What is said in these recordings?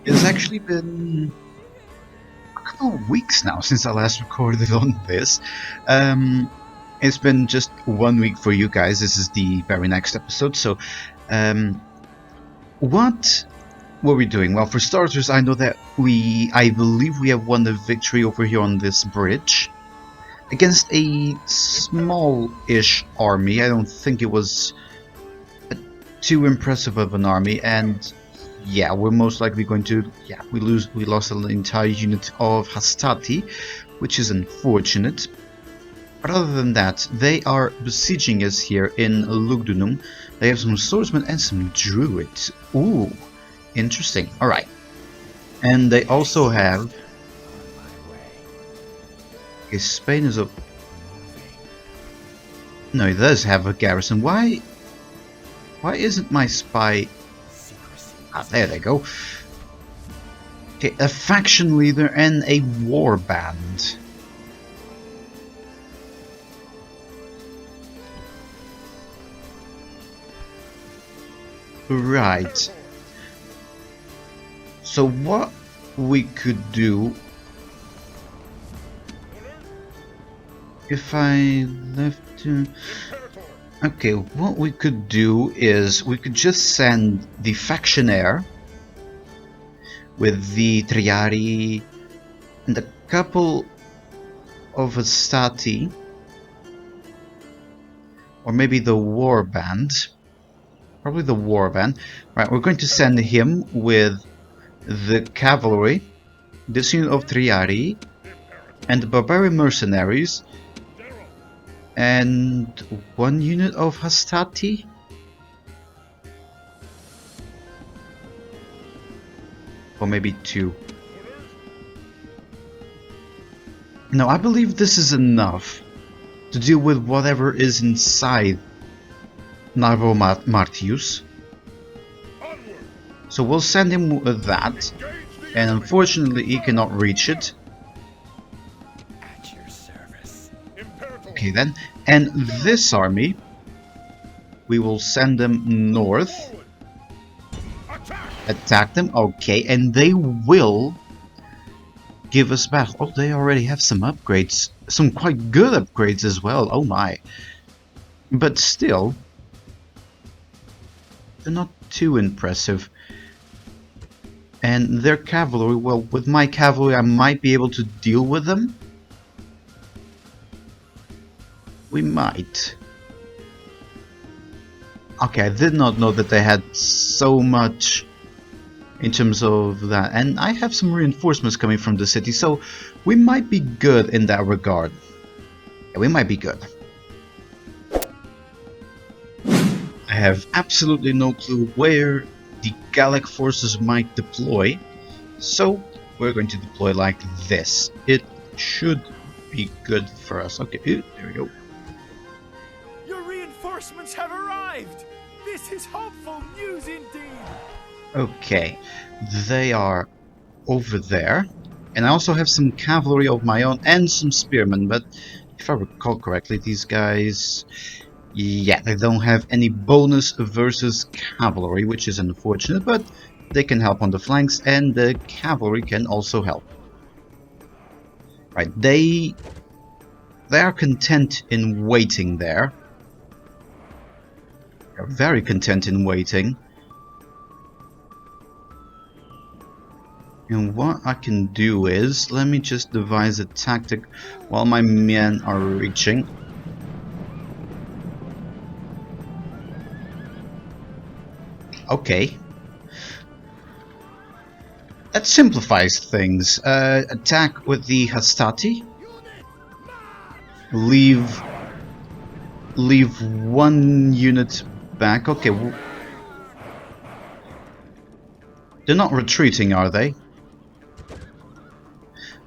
It's actually been a couple of weeks now since I last recorded on this. It's been just 1 week for you guys. This is the very next episode. So, what were we doing? Well, for starters, I know that I believe we have won the victory over here on this bridge against a small-ish army. I don't think it was too impressive of an army, and yeah, we're most likely going to, we lost an entire unit of Hastati, which is unfortunate. But other than that, they are besieging us here in Lugdunum. They have some swordsmen and some druids. Ooh, interesting. Alright. And they also have... Okay, Spain is a... No, it does have a garrison. Why isn't my spy... Ah, there they go. Okay, a faction leader and a war band. Right. So what we could do... If I left to... Okay, what we could do is we could just send the factionaire with the Triari and a couple of Astati, or maybe the war band. Probably the war band. Right, we're going to send him with the cavalry, this unit of Triari, and the barbarian mercenaries, and one unit of Hastati. Or maybe two. No, I believe this is enough to deal with whatever is inside Narvo Martius. So we'll send him with that, and unfortunately he cannot reach it. Okay then, and this army, we will send them north, attack them, okay, and they will give us battle. Oh, they already have some upgrades, some quite good upgrades as well, oh my. But still, they're not too impressive. And their cavalry, well, with my cavalry I might be able to deal with them. We might. Okay, I did not know that they had so much in terms of that. And I have some reinforcements coming from the city, so we might be good in that regard. Yeah, we might be good. I have absolutely no clue where the Gallic forces might deploy, so we're going to deploy like this. It should be good for us. Okay, there we go. Reinforcements have arrived! This is hopeful news indeed! Okay, they are over there. And I also have some cavalry of my own and some spearmen, but if I recall correctly, these guys... Yeah, they don't have any bonus versus cavalry, which is unfortunate, but they can help on the flanks, and the cavalry can also help. Right, they are content in waiting there. They're very content in waiting. And what I can do is, let me just devise a tactic while my men are reaching. Okay. That simplifies things. Attack with the Hastati. Leave one unit back. Okay. They're not retreating, are they?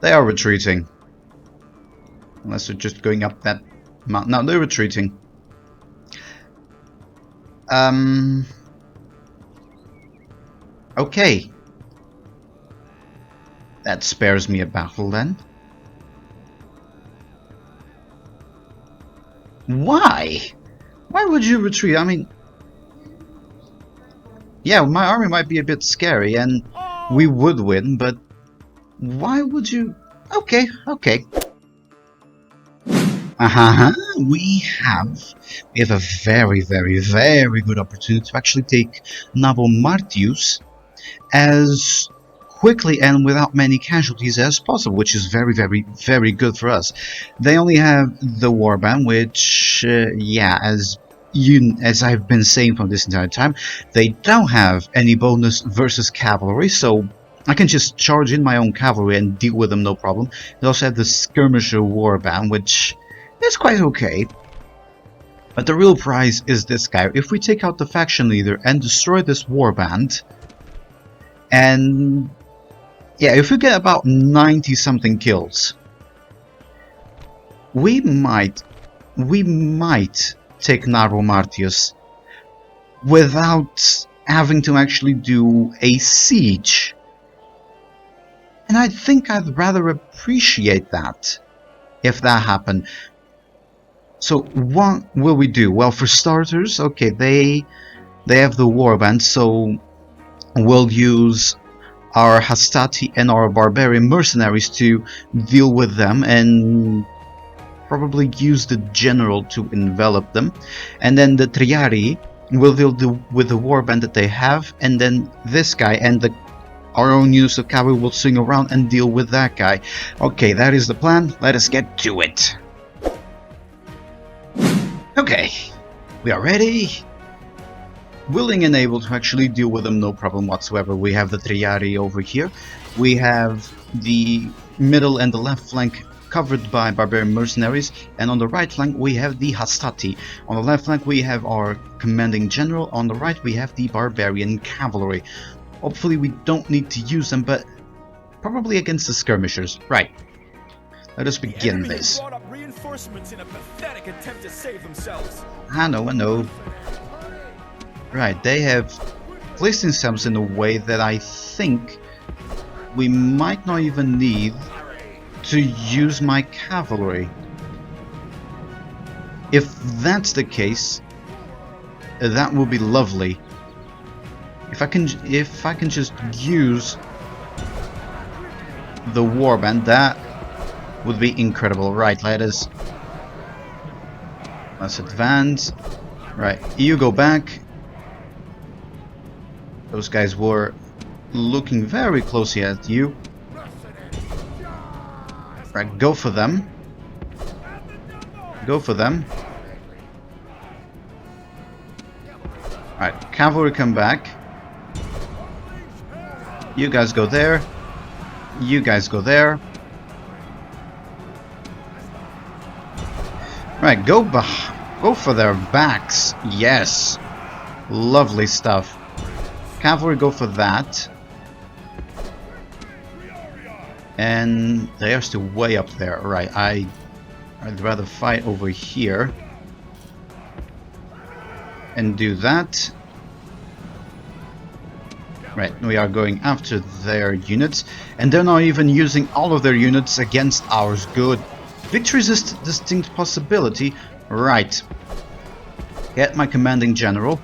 They are retreating. Unless they're just going up that mountain. No, they're retreating. Okay. That spares me a battle then. Why? Why would you retreat? I mean... Yeah, my army might be a bit scary, and we would win, but why would you? Okay, okay. We have a very, very, very good opportunity to actually take Nabo Martius as quickly and without many casualties as possible, which is very, very, very good for us. They only have the warband, which, yeah, as I've been saying for this entire time, they don't have any bonus versus cavalry, so I can just charge in my own cavalry and deal with them no problem. They also have the skirmisher warband, which is quite okay. But the real prize is this guy. If we take out the faction leader and destroy this warband, and yeah, if we get about 90 something kills, we might take Narvo Martius without having to actually do a siege. And I think I'd rather appreciate that if that happened. So what will we do? Well, for starters, okay, they have the warband, so we'll use our Hastati and our barbarian mercenaries to deal with them and probably use the general to envelop them, and then the Triari will deal with the warband that they have, and then this guy and our own units of cavalry will swing around and deal with that guy. Okay, that is the plan. Let us get to it. Okay, we are ready, willing and able to actually deal with them no problem whatsoever. We have the Triari over here. We have the middle and the left flank covered by barbarian mercenaries, and on the right flank we have the Hastati. On the left flank we have our commanding general. On the right we have the barbarian cavalry. Hopefully we don't need to use them, but probably against the skirmishers. Right. Let us begin this. Brought up reinforcements in a pathetic attempt to save themselves. I know. Right, they have placed themselves in a way that I think we might not even need to use my cavalry. If that's the case, that will be lovely. If I can just use the warband, that would be incredible. Right, let's advance. Right, you go back. Those guys were looking very closely at you. Right, go for them. Go for them. Right, cavalry come back. You guys go there. You guys go there. Right, go for their backs. Yes. Lovely stuff. Cavalry go for that. And they are still way up there. Right, I'd rather fight over here and do that. Right, we are going after their units, and they're not even using all of their units against ours. Good. Victory is a distinct possibility. Right. Get my commanding general.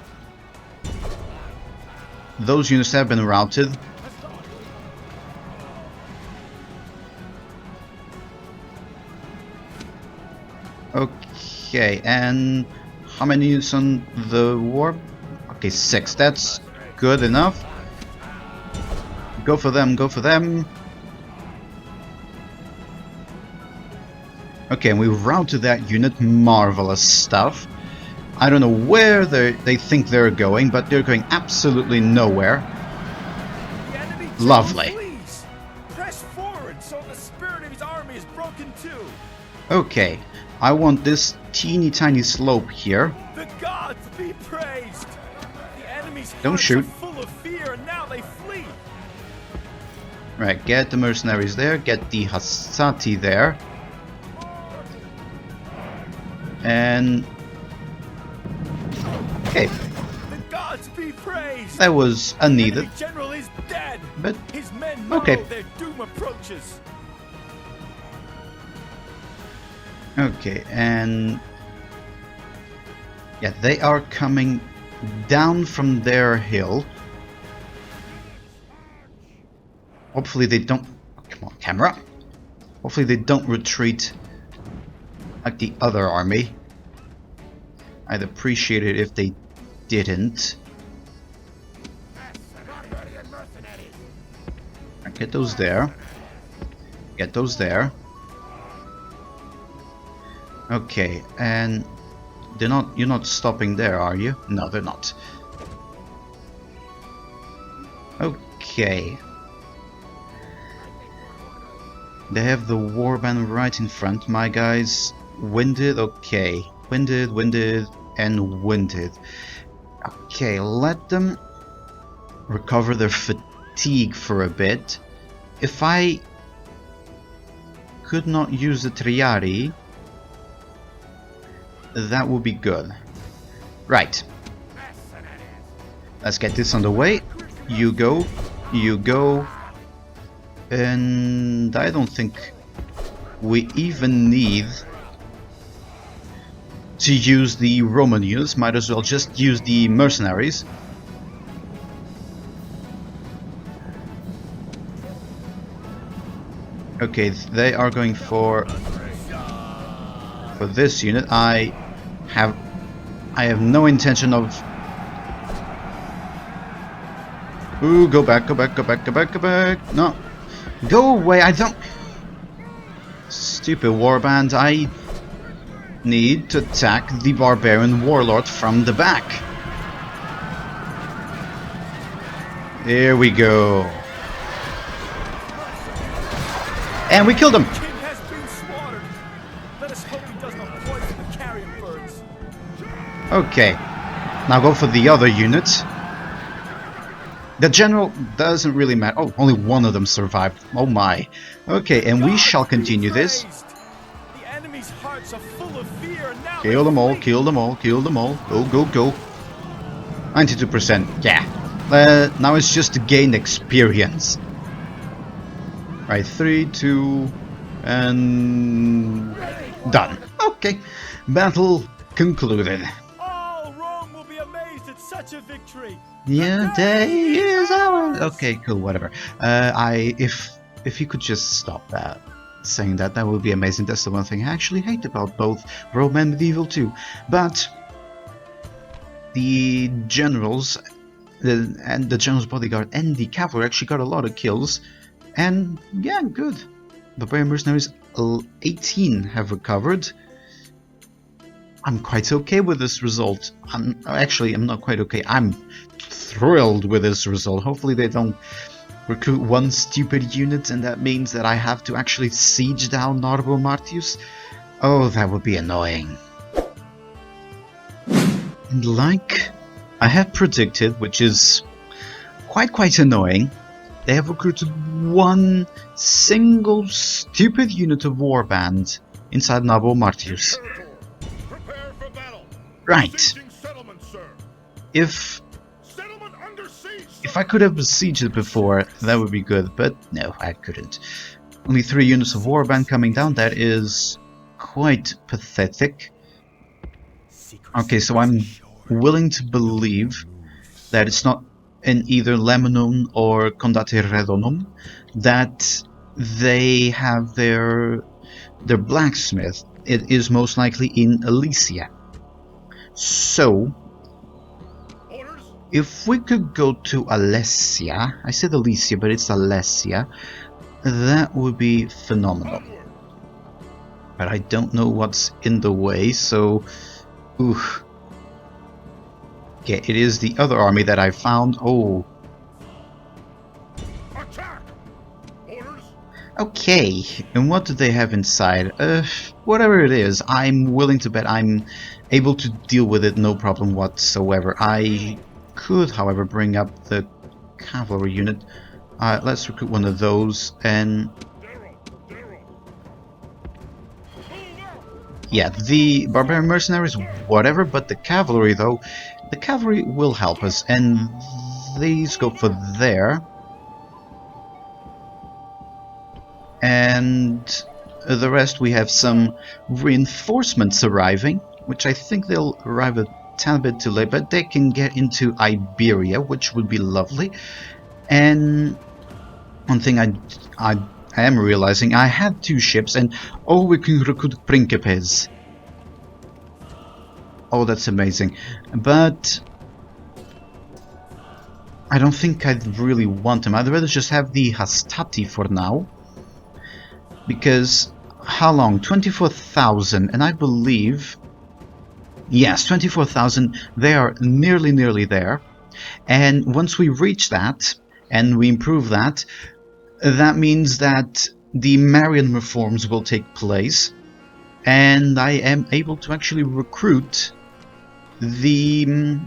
Those units have been routed. Okay, and how many units on the war? Okay, 6. That's good enough. Go for them, go for them. Okay, and we routed that unit. Marvelous stuff. I don't know where they think they're going, but they're going absolutely nowhere. Lovely. Please, press forward so the spirit of his army is broken too. Okay, I want this teeny tiny slope here. The gods be praised. The enemy's Don't hearts shoot. are full of fear, and now they flee. Right, get the mercenaries there, get the Hastati there. And okay, The gods be praised. that was unneeded, Enemy general is dead. but His men know okay. their doom approaches. Okay, and yeah, they are coming down from their hill. Hopefully they don't... Come on, camera. Hopefully they don't retreat like the other army. I'd appreciate it if they didn't. Get those there. Get those there. Okay, and you're not stopping there, are you? No, they're not. Okay. They have the warband right in front. My guys winded, okay. Winded, and winded. Okay, let them recover their fatigue for a bit. If I could not use the Triari, that would be good. Right. Let's get this underway. You go. And I don't think we even need to use the Roman units. Might as well just use the mercenaries. Okay, they are going for this unit. I have no intention of... Ooh, go back. No. Go away, I don't... Stupid warband, I need to attack the barbarian warlord from the back. There we go. And we killed him. King has been slaughtered. Let us hope he does not poison the carrion birds. Okay. Now go for the other unit. The general doesn't really matter. Oh, only one of them survived. Oh my. Okay, and we shall continue this. The enemy's hearts are full of fear and now Kill them all. Go. 92%. Yeah. Now it's just to gain experience. Right, 3, 2, and done. Okay, battle concluded. all Rome will be amazed at such a victory. Yeah, day is ours. Okay, cool, whatever. If you could just stop that, saying that would be amazing. That's the one thing I actually hate about both Rome and Medieval too. But the generals, the general's bodyguard and the cavalry actually got a lot of kills. And yeah, good. Barbarian mercenaries 18 have recovered. I'm quite okay with this result. I'm not quite okay. I'm thrilled with this result. Hopefully they don't recruit one stupid unit and that means that I have to actually siege down Narbo Martius. Oh, that would be annoying. And like I had predicted, which is quite annoying, they have recruited one single stupid unit of warband inside Narbo Martius. Prepare for battle. Right. Settlement, sir. If Settlement under siege. I could have besieged it before, that would be good, but no, I couldn't. Only 3 units of warband coming down, that is quite pathetic. Okay, so I'm willing to believe that it's not in either Lemanum or Condate Redonum that they have their blacksmith. It is most likely in Alesia. So if we could go to Alesia, I said Alesia, but it's Alesia, that would be phenomenal. But I don't know what's in the way, so oof. Okay, it is the other army that I found. Oh. Attack. Orders. Okay, and what do they have inside? Whatever it is, I'm willing to bet I'm able to deal with it, no problem whatsoever. I could, however, bring up the cavalry unit. Let's recruit one of those, and yeah, the barbarian mercenaries, whatever, but the cavalry though, the cavalry will help us, and these go for there. And the rest, we have some reinforcements arriving, which I think they'll arrive a tiny bit too late, but they can get into Iberia, which would be lovely. And One thing I am realizing, I had 2 ships and oh, we can recruit Principes. Oh, that's amazing. But I don't think I'd really want them. I'd rather just have the Hastati for now. Because, how long? 24,000, and I believe... Yes, 24,000, they are nearly there. And once we reach that, and we improve that, that means that the Marian reforms will take place, and I am able to actually recruit the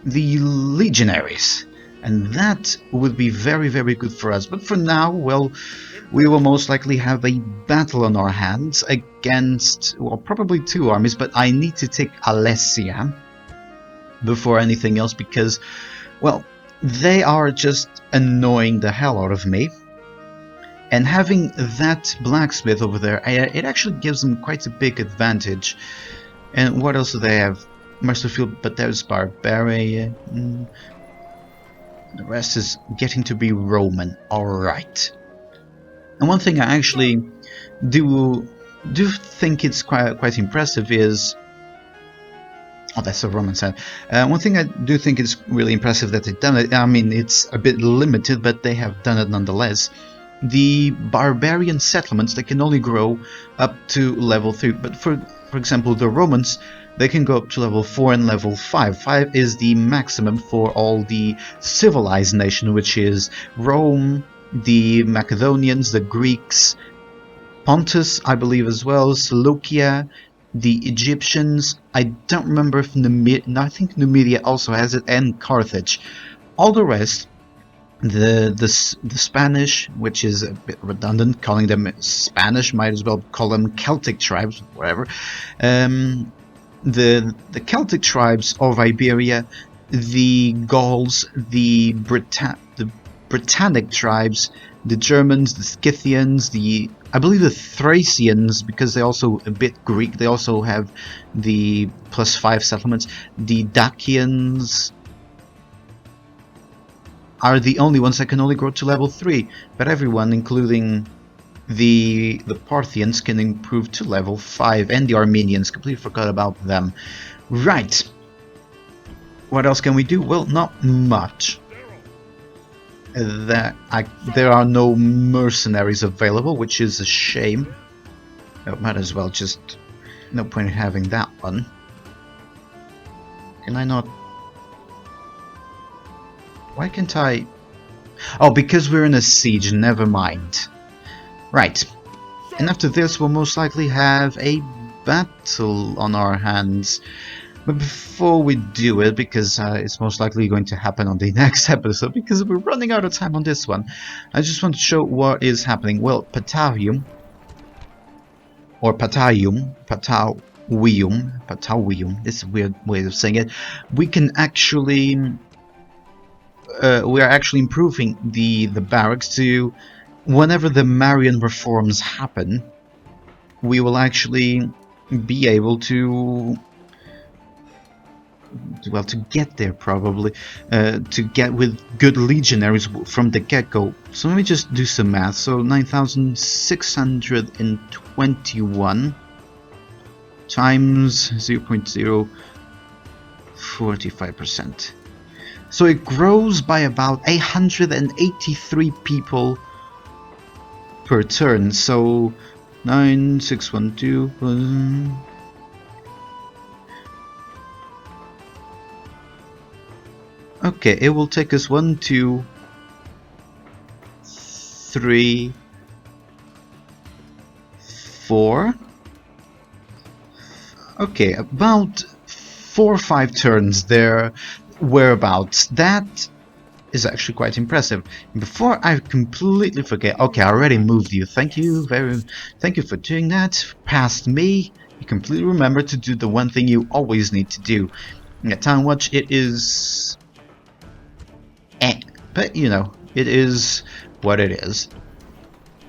legionaries, and that would be very good for us. But for now, well, we will most likely have a battle on our hands against, well, probably 2 armies, but I need to take Alessia before anything else because, well, they are just annoying the hell out of me. And having that blacksmith over there, it actually gives them quite a big advantage. And what else do they have? Merciful, but there's barbarian. The rest is getting to be Roman. Alright. And one thing I actually do think it's quite impressive is... Oh, that's a Roman side. One thing I do think is really impressive that they've done it. I mean, it's a bit limited, but they have done it nonetheless. The barbarian settlements, they can only grow up to level 3. But for example, the Romans, they can go up to level 4 and level 5. 5 is the maximum for all the civilized nation, which is Rome, the Macedonians, the Greeks, Pontus, I believe as well, Seleucia, the Egyptians. I don't remember if I think Numidia also has it, and Carthage. All the rest, the Spanish, which is a bit redundant, calling them Spanish, might as well call them Celtic tribes, whatever. The Celtic tribes of Iberia, the Gauls, the Britannic tribes, the Germans, the Scythians, I believe the Thracians, because they're also a bit Greek, they also have the +5 settlements. The Dacians are the only ones that can only grow to level 3, but everyone, including the Parthians, can improve to level 5, and the Armenians, completely forgot about them. Right. What else can we do? Well, not much. There are no mercenaries available, which is a shame. Oh, might as well just... No point in having that one. Can I not... Why can't I... Oh, because we're in a siege, never mind. Right. And after this, we'll most likely have a battle on our hands. But before we do it, because it's most likely going to happen on the next episode, because we're running out of time on this one, I just want to show what is happening. Well, Patavium, or Patavium, this is a weird way of saying it, we can actually... we are actually improving the barracks to... Whenever the Marian reforms happen, we will actually be able to... Well, to get there probably, to get with good legionaries from the get-go. So let me just do some math. So 9,621 times 0.045%. So it grows by about 183 people per turn. So 9,612... Okay, it will take us 1, 2, 3, 4. Okay, about 4 or 5 turns there, whereabouts. That is actually quite impressive. Before I completely forget, okay, I already moved you. Thank you for doing that. Past me, you completely remember to do the one thing you always need to do. At Town Watch, it is... but you know, it is what it is.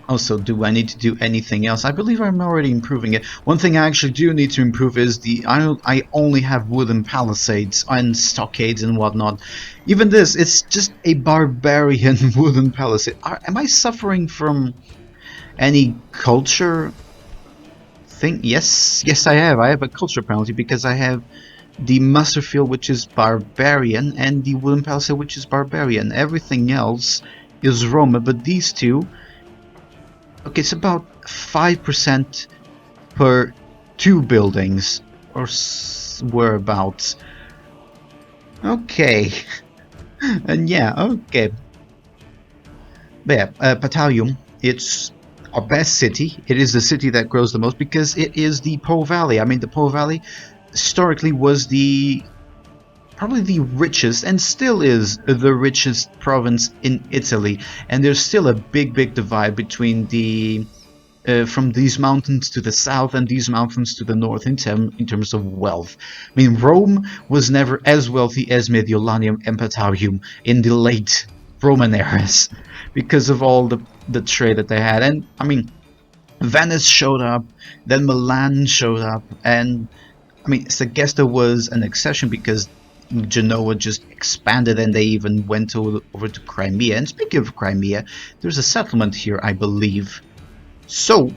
Also, do I need to do anything else? I believe I'm already improving it. One thing I actually do need to improve is I only have wooden palisades and stockades and whatnot. Even this, it's just a barbarian wooden palisade. Am I suffering from any culture thing? Yes, I have. I have a culture penalty because I have the muster field, which is barbarian, and the wooden palisade, which is barbarian. Everything else is Roman, but these two. Okay, it's about 5% per 2 buildings, or whereabouts. Okay, and yeah, okay. But yeah, Patalium, it's our best city. It is the city that grows the most because it is the Po Valley. I mean, the Po Valley historically was probably the richest, and still is the richest province in Italy. And there's still a big divide between from these mountains to the south and these mountains to the north in terms of wealth. I mean, Rome was never as wealthy as Mediolanium and Patalium in the late Roman eras because of all the trade that they had. And I mean, Venice showed up, then Milan showed up, and I mean, Segesta was an exception because Genoa just expanded and they even went over to Crimea. And speaking of Crimea, there's a settlement here, I believe. So,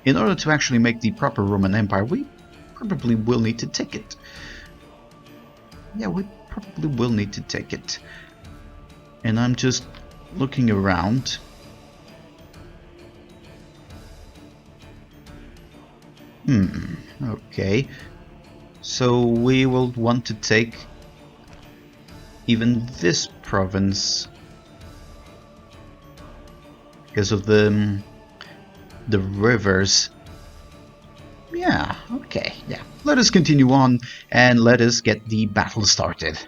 in order to actually make the proper Roman Empire, we probably will need to take it. Yeah, we probably will need to take it. And I'm just looking around. Okay. So we will want to take even this province because of the rivers. Yeah, okay, yeah. Let us continue on and let us get the battle started.